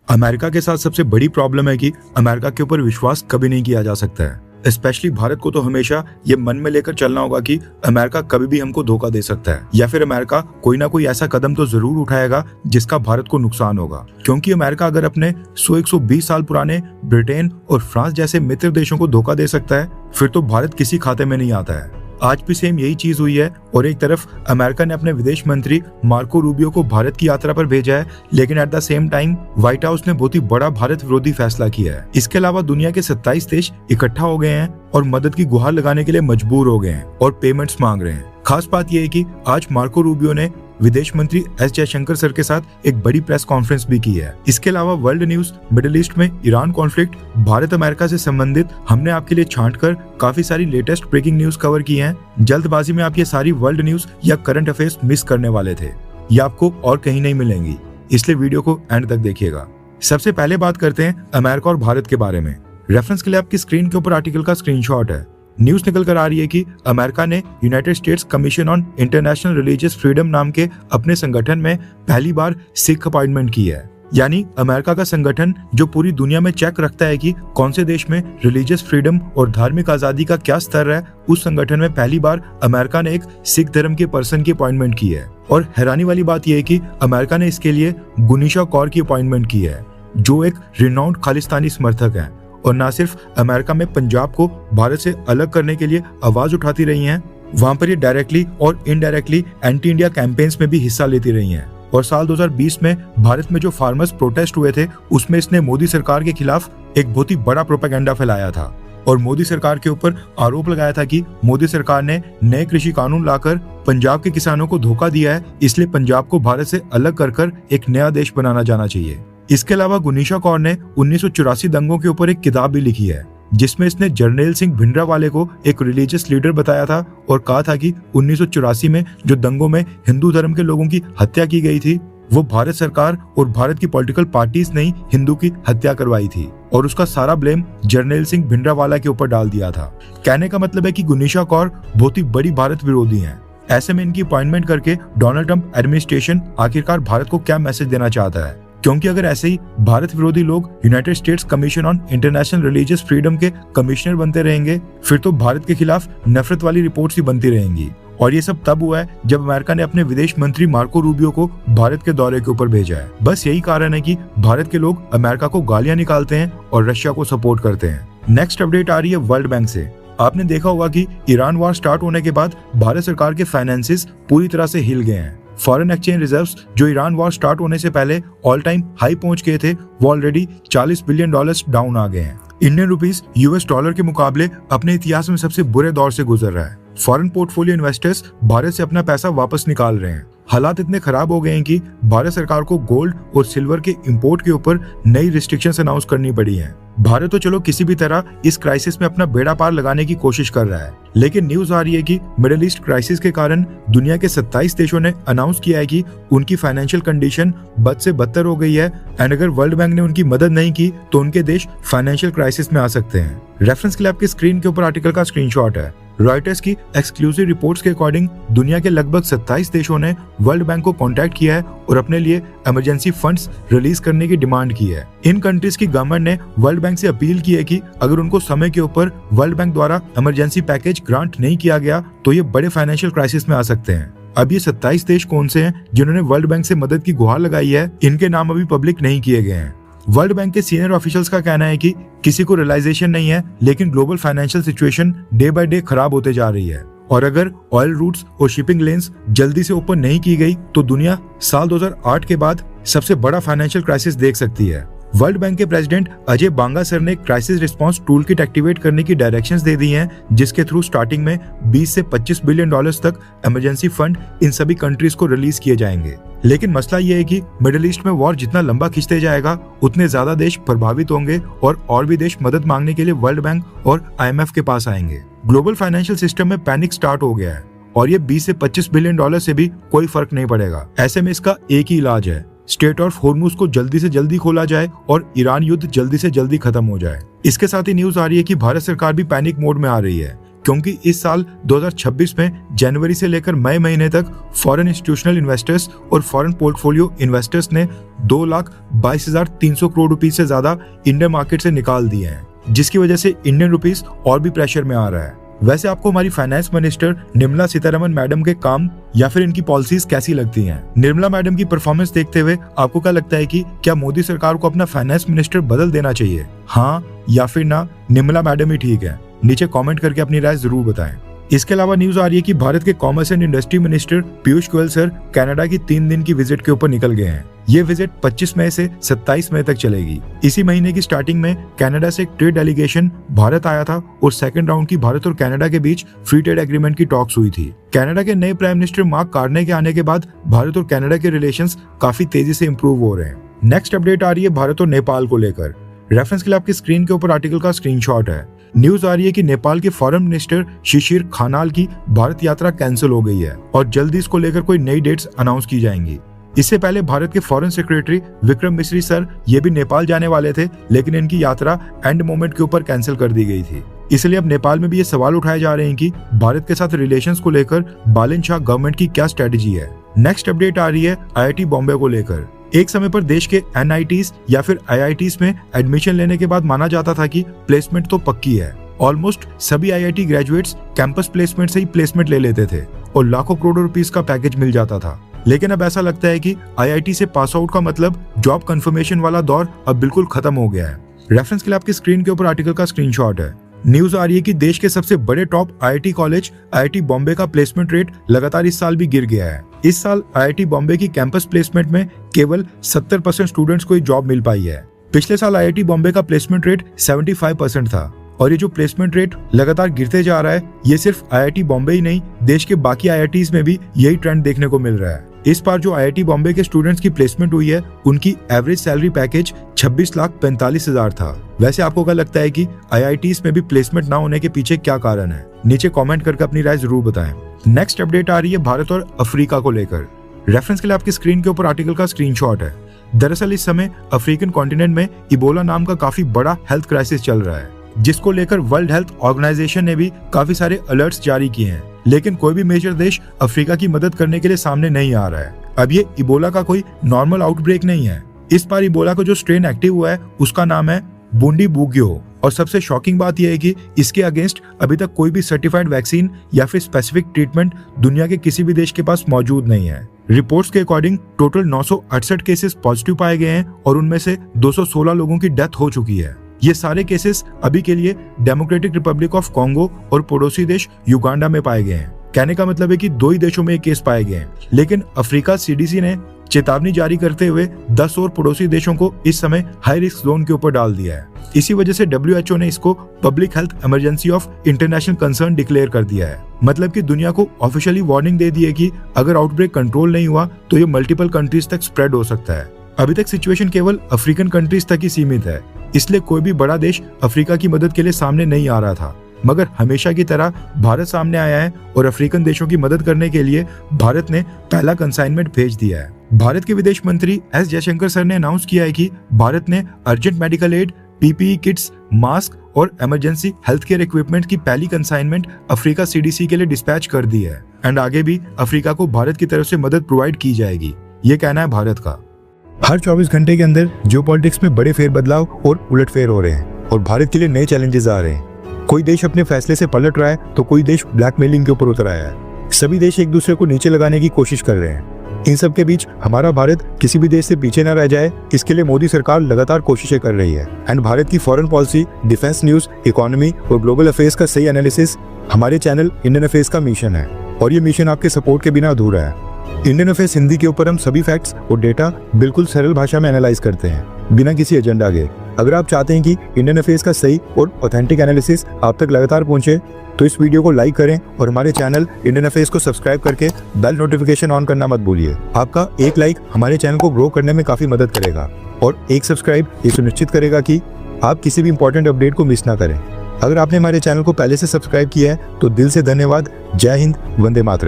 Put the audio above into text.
America के साथ सबसे बड़ी प्रॉब्लम है कि अमेरिका के ऊपर विश्वास कभी नहीं किया जा सकता है। स्पेशली भारत को तो हमेशा ये मन में लेकर चलना होगा कि अमेरिका कभी भी हमको धोखा दे सकता है, या फिर अमेरिका कोई ना कोई ऐसा कदम तो जरूर उठाएगा जिसका भारत को नुकसान होगा। क्योंकि अमेरिका अगर अपने 100-120 साल पुराने ब्रिटेन और फ्रांस जैसे मित्र देशों को धोखा दे सकता है, फिर तो भारत किसी खाते में नहीं आता है। आज भी सेम यही चीज हुई है और एक तरफ अमेरिका ने अपने विदेश मंत्री मार्को रूबियो को भारत की यात्रा पर भेजा है, लेकिन at the same time white house ने बहुत ही बड़ा भारत विरोधी फैसला किया है। इसके अलावा दुनिया के 27 देश इकट्ठा हो गए हैं और मदद की गुहार लगाने के लिए मजबूर हो गए हैं और पेमेंट्स मांग रहे हैं। खास बात यह है कि आज मार्को रूबियो ने विदेश मंत्री एस जयशंकर सर के साथ एक बड़ी प्रेस कॉन्फ्रेंस भी की है। इसके अलावा वर्ल्ड न्यूज, मिडिल ईस्ट में ईरान कॉन्फ्लिक्ट, भारत अमेरिका से संबंधित हमने आपके लिए छांटकर काफी सारी लेटेस्ट ब्रेकिंग न्यूज कवर की हैं। जल्दबाजी में आप ये सारी वर्ल्ड न्यूज या करंट अफेयर्स मिस करने वाले थे, ये आपको और कहीं नहीं मिलेंगी, इसलिए वीडियो को एंड तक देखिएगा। सबसे पहले बात करते हैं अमेरिका और भारत के बारे में। रेफरेंस के लिए आपकी स्क्रीन के ऊपर आर्टिकल का स्क्रीनशॉट है। न्यूज निकल कर आ रही है कि अमेरिका ने United states commission on international religious freedom नाम के अपने संगठन में पहली बार सिख अपॉइंटमेंट की है। यानी अमेरिका का संगठन जो पूरी दुनिया में चेक रखता है कि कौन से देश में रिलीजियस फ्रीडम और धार्मिक आजादी का क्या स्तर है, उस संगठन में पहली बार अमेरिका ने एक सिख धर्म के पर्सन की अपॉइंटमेंट की है। और हैरानी वाली बात यह है कि अमेरिका ने इसके लिए गुनीशा कौर की अपॉइंटमेंट की है, जो एक रिनाउंड खालिस्तानी समर्थक है और न सिर्फ अमेरिका में पंजाब को भारत से अलग करने के लिए आवाज उठाती रही हैं, वहां पर ये डायरेक्टली और इनडायरेक्टली एंटी इंडिया कैंपेन्स में भी हिस्सा लेती रही हैं। और साल 2020 में भारत में जो फार्मर्स प्रोटेस्ट हुए थे, उसमें इसने मोदी सरकार के खिलाफ एक बहुत ही बड़ा प्रोपेगेंडा फैलाया था और मोदी सरकार के ऊपर आरोप लगाया था कि मोदी सरकार ने नए कृषि कानून लाकर पंजाब के किसानों को धोखा दिया है, इसलिए पंजाब को भारत से अलग कर एक नया देश बनाना जाना चाहिए। इसके अलावा गुनीशा कौर ने 1984 दंगों के ऊपर एक किताब भी लिखी है, जिसमें इसने जर्नैल सिंह भिंडरावाले को एक रिलीजियस लीडर बताया था और कहा था कि 1984 में जो दंगों में हिंदू धर्म के लोगों की हत्या की गई थी, वो भारत सरकार और भारत की पॉलिटिकल पार्टीज ने ही हिंदू की हत्या करवाई थी और उसका सारा ब्लेम जर्नैल सिंह भिंडरावाला के ऊपर डाल दिया था। कहने का मतलब है कि गुनीशा कौर बहुत ही बड़ी भारत विरोधी हैं। ऐसे में इनकी अपॉइंटमेंट करके डोनाल्ड ट्रंप एडमिनिस्ट्रेशन आखिरकार भारत को क्या मैसेज देना चाहता है? क्योंकि अगर ऐसे ही भारत विरोधी लोग United states commission on international religious freedom के कमिश्नर बनते रहेंगे, फिर तो भारत के खिलाफ नफरत वाली रिपोर्ट्स ही बनती रहेंगी। और ये सब तब हुआ है जब अमेरिका ने अपने विदेश मंत्री मार्को रूबियो को भारत के दौरे के ऊपर भेजा है। बस यही कारण है कि भारत के लोग अमेरिका को गालियां निकालते हैं और रशिया को सपोर्ट करते हैं। नेक्स्ट अपडेट आ रही है वर्ल्ड बैंक से। आपने देखा होगा कि ईरान वॉर स्टार्ट होने के बाद भारत सरकार के फाइनेंसेस पूरी तरह से हिल गए हैं। फॉरेन एक्सचेंज रिजर्व्स जो ईरान वॉर स्टार्ट होने से पहले ऑल टाइम हाई पहुंच गए थे, वो ऑलरेडी $40 बिलियन डाउन आ गए हैं। इंडियन रुपीस यूएस डॉलर के मुकाबले अपने इतिहास में सबसे बुरे दौर से गुजर रहा है। फॉरेन पोर्टफोलियो इन्वेस्टर्स भारत से अपना पैसा वापस निकाल रहे हैं। हालात इतने खराब हो गए हैं कि भारत सरकार को गोल्ड और सिल्वर के इंपोर्ट के ऊपर नई रिस्ट्रिक्शंस अनाउंस करनी पड़ी हैं। भारत तो चलो किसी भी तरह इस क्राइसिस में अपना बेड़ा पार लगाने की कोशिश कर रहा है, लेकिन न्यूज आ रही है कि मिडिल ईस्ट क्राइसिस के कारण दुनिया के 27 देशों ने अनाउंस किया है कि उनकी फाइनेंशियल कंडीशन बद से बदतर हो गई है एंड अगर वर्ल्ड बैंक ने उनकी मदद नहीं की तो उनके देश फाइनेंशियल क्राइसिस में आ सकते हैं। रेफरेंस के लिए आपकी स्क्रीन के ऊपर आर्टिकल का स्क्रीनशॉट है। रॉयटर्स की एक्सक्लूसिव रिपोर्ट्स के अकॉर्डिंग दुनिया के लगभग 27 देशों ने वर्ल्ड बैंक को कांटेक्ट किया है और अपने लिए इमरजेंसी फंड्स रिलीज करने की डिमांड की है। इन कंट्रीज की गवर्नमेंट ने वर्ल्ड बैंक से अपील की है कि अगर उनको समय के ऊपर वर्ल्ड बैंक द्वारा इमरजेंसी पैकेज ग्रांट नहीं किया गया तो ये बड़े फाइनेंशियल क्राइसिस में आ सकते हैं। अब ये 27 देश कौन से हैं जिन्होंने वर्ल्ड बैंक से मदद की गुहार लगाई है, इनके नाम अभी पब्लिक नहीं किए गए हैं। वर्ल्ड बैंक के सीनियर ऑफिशियल्स का कहना है कि किसी को रियलाइजेशन नहीं है, लेकिन global financial situation day by day खराब होते जा रही है और अगर ऑयल रूट्स और शिपिंग लेन्स जल्दी से ओपन नहीं की गई तो दुनिया साल 2008 के बाद सबसे बड़ा फाइनेंशियल क्राइसिस देख सकती है। वर्ल्ड बैंक के प्रेसिडेंट अजय बांगा सर ने crisis response tool kit activate करने की डायरेक्शंस दे दी हैं, जिसके थ्रू स्टार्टिंग में 20 से 25 बिलियन डॉलर्स तक इमरजेंसी फंड इन सभी कंट्रीज को रिलीज किए जाएंगे। लेकिन मसला ये है कि मिडिल ईस्ट में वॉर जितना लंबा खिंचते जाएगा उतने ज्यादा देश प्रभावित होंगे और भी देश मदद मांगने के लिए वर्ल्ड बैंक और IMF के पास आएंगे। ग्लोबल फाइनेंशियल सिस्टम में पैनिक स्टार्ट हो गया है और ये 20 से 25 बिलियन डॉलर से भी कोई फर्क नहीं पड़ेगा। ऐसे में इसका एक ही इलाज है, स्टेट ऑफ होर्मुज को जल्दी से जल्दी खोला जाए और ईरान युद्ध जल्दी से जल्दी खत्म हो जाए। इसके साथ ही न्यूज आ रही है कि भारत सरकार भी पैनिक मोड में आ रही है, क्योंकि इस साल 2026 में जनवरी से लेकर मई महीने तक फॉरेन इंस्टीट्यूशनल इन्वेस्टर्स और फॉरेन पोर्टफोलियो इन्वेस्टर्स ने 2,22,300 करोड़ रुपए से ज्यादा इंडियन मार्केट से निकाल दिए हैं, जिसकी वजह से इंडियन रुपीस और भी प्रेशर में आ रहा है। वैसे आपको हमारी finance minister Nirmala Sitharaman madam के काम या फिर इनकी पॉलिसीज कैसी लगती हैं? निर्मला मैडम की परफॉर्मेंस देखते हुए आपको क्या लगता है कि क्या मोदी सरकार को अपना फाइनेंस मिनिस्टर बदल देना चाहिए? हाँ या फिर ना, निर्मला मैडम ही ठीक है? नीचे कमेंट करके अपनी राय जरूर बताएं। इसके अलावा न्यूज आ रही है कि भारत के commerce and industry minister Piyush Goyal sir Canada की 3 दिन की विजिट के ऊपर निकल गए हैं। ये विजिट 25 मई से 27 मई तक चलेगी। इसी महीने की स्टार्टिंग में कनाडा से एक ट्रेड डेलीगेशन भारत आया था और सेकंड राउंड की भारत और कनाडा के बीच फ्री ट्रेड एग्रीमेंट की टॉक्स हुई थी। कनाडा के नए प्राइम मिनिस्टर मार्क कार्ने के आने के बाद भारत और कनाडा के रिलेशंस काफी तेजी से इंप्रूव हो रहे हैं। नेक्स्ट अपडेट आ रही है भारत और नेपाल को लेकर। रेफरेंस के लिए आपकी स्क्रीन के ऊपर आर्टिकल का स्क्रीनशॉट है। न्यूज आ रही है कि नेपाल के फॉरेन मिनिस्टर शिशिर खानाल की भारत यात्रा कैंसिल हो गई है और जल्दी इसको लेकर कोई नई डेट्स अनाउंस की जाएंगी। इससे पहले भारत के फॉरेन सेक्रेटरी विक्रम मिश्री सर ये भी नेपाल जाने वाले थे, लेकिन इनकी यात्रा एंड मोमेंट के ऊपर कैंसिल कर दी गई थी। इसलिए अब नेपाल में भी ये सवाल उठाए जा रहे हैं कि भारत के साथ रिलेशंस को लेकर बालन शाह गवर्नमेंट की क्या स्ट्रेटेजी है। नेक्स्ट अपडेट आ रही है IIT बॉम्बे को लेकर। एक समय पर देश के NITs या फिर IITs में एडमिशन लेने के बाद माना जाता था कि प्लेसमेंट तो पक्की है। ऑलमोस्ट सभी IIT ग्रेजुएट्स कैंपस प्लेसमेंट से ही प्लेसमेंट ले लेते थे और लाखों करोड़ों रुपीस का पैकेज मिल जाता था। लेकिन अब ऐसा लगता है कि IIT से पास आउट का मतलब जॉब कंफर्मेशन वाला दौर अब बिल्कुल खत्म हो गया है। रेफरेंस के लिए आपकी स्क्रीन के ऊपर आर्टिकल का स्क्रीनशॉट है। न्यूज आ रही है कि देश के सबसे बड़े top IIT college IIT Bombay का प्लेसमेंट रेट लगातार इस साल भी गिर गया है। इस साल IIT बॉम्बे की कैंपस प्लेसमेंट में केवल 70% स्टूडेंट्स को ही जॉब मिल पाई है। पिछले साल IIT बॉम्बे का प्लेसमेंट रेट 75% था और ये जो प्लेसमेंट रेट लगातार गिरते जा रहा है, ये सिर्फ IIT बॉम्बे ही नहीं, देश के बाकी IITs में भी यही ट्रेंड देखने को मिल रहा है। इस बार जो IIT बॉम्बे के स्टूडेंट्स की प्लेसमेंट हुई है, उनकी एवरेज सैलरी पैकेज 26,45,000 था। वैसे आपको क्या लगता है कि IITs में भी प्लेसमेंट ना होने के पीछे क्या कारण है? नीचे कमेंट करके अपनी राय जरूर बताएं। नेक्स्ट अपडेट आ रही है भारत और अफ्रीका को लेकर। रेफरेंस के लिए आपकी स्क्रीन के ऊपर आर्टिकल का स्क्रीनशॉट है। दरअसल इस समय अफ्रीकन कॉन्टिनेंट में इबोला नाम का काफी बड़ा हेल्थ क्राइसिस चल रहा है, जिसको लेकर वर्ल्ड हेल्थ ऑर्गेनाइजेशन ने भी काफी सारे अलर्ट्स जारी किए हैं, लेकिन कोई भी मेजर देश अफ्रीका की मदद करने के लिए सामने नहीं आ रहा है। अब ये इबोला का कोई नॉर्मल आउटब्रेक नहीं है। इस बार इबोला का जो स्ट्रेन एक्टिव हुआ है उसका नाम है बुंडी बुगियो, और सबसे शॉकिंग बात यह है कि इसके अगेंस्ट अभी तक कोई भी सर्टिफाइड वैक्सीन या फिर स्पेसिफिक ट्रीटमेंट दुनिया के किसी भी देश के पास मौजूद नहीं है। रिपोर्ट्स के अकॉर्डिंग टोटल 968 केसेस पॉजिटिव पाए गए हैं और उनमें से 216 लोगों की डेथ हो चुकी है। ये सारे केसेस अभी के लिए डेमोक्रेटिक रिपब्लिक ऑफ कॉन्गो और पड़ोसी देश युगांडा में पाए गए हैं। कहने का मतलब है कि 2 ही देशों में ये केस पाए गए हैं, लेकिन अफ्रीका CDC ने चेतावनी जारी करते हुए 10 और पड़ोसी देशों को इस समय हाई रिस्क जोन के ऊपर डाल दिया है। इसी वजह से WHO ने इसको public health emergency of international concern declare कर दिया है। मतलब कि दुनिया को ऑफिशियली वार्निंग दे दी है कि अगर आउटब्रेक कंट्रोल नहीं हुआ तो ये मल्टीपल कंट्रीज तक स्प्रेड हो सकता है। अभी तक सिचुएशन केवल अफ्रीकन कंट्रीज तक ही सीमित है, इसलिए कोई भी बड़ा देश अफ्रीका की मदद के लिए सामने नहीं आ रहा था, मगर हमेशा की तरह भारत सामने आया है और अफ्रीकन देशों की मदद करने के लिए भारत ने पहला कंसाइनमेंट भेज दिया है। भारत के विदेश मंत्री S जयशंकर सर ने अनाउंस किया है कि भारत ने urgent medical aid, PPE kits, mask और इमरजेंसी हेल्थ केयर इक्विपमेंट की पहली कंसाइनमेंट अफ्रीका CDC के लिए डिस्पैच कर दी है एंड आगे भी अफ्रीका को भारत की तरफ से मदद प्रोवाइड की जाएगी, ये कहना है भारत का। हर 24 घंटे के अंदर जियोपॉलिटिक्स में बड़े फेरबदलाव और उलटफेर हो रहे हैं और भारत के लिए नए चैलेंजेस आ रहे हैं। कोई देश अपने फैसले से पलट रहा है तो कोई देश ब्लैकमेलिंग के ऊपर उतर आया है। सभी देश एक दूसरे को नीचे लगाने की कोशिश कर रहे हैं। इन सब के बीच हमारा भारत किसी भी देश से पीछे न रह जाए, इसके लिए मोदी सरकार लगातार कोशिशें कर रही है एंड भारत की foreign policy, defence news, economy और ग्लोबल अफेयर्स का सही एनालिसिस हमारे चैनल इंडियन अफेयर्स का मिशन है और ये मिशन आपके सपोर्ट के बिना अधूरा है। इंडियन अफेयर्स हिंदी के ऊपर हम सभी फैक्ट्स और डेटा बिल्कुल सरल भाषा में एनालाइज करते हैं, बिना किसी एजेंडा के। अगर आप चाहते हैं कि इंडियन अफेयर्स का सही और ऑथेंटिक एनालिसिस आप तक लगातार पहुंचे, तो इस वीडियो को लाइक करें और हमारे चैनल इंडियन अफेयर्स को सब्सक्राइब करके बेल नोटिफिकेशन ऑन करना मत भूलिए। आपका एक लाइक हमारे चैनल को ग्रो करने में काफी मदद करेगा और एक सब्सक्राइब ये सुनिश्चित करेगा कि आप किसी भी इंपॉर्टेंट अपडेट को मिस ना करें। अगर आपने हमारे चैनल को पहले से सब्सक्राइब किया है तो दिल से धन्यवाद। जय हिंद, वंदे मातरम।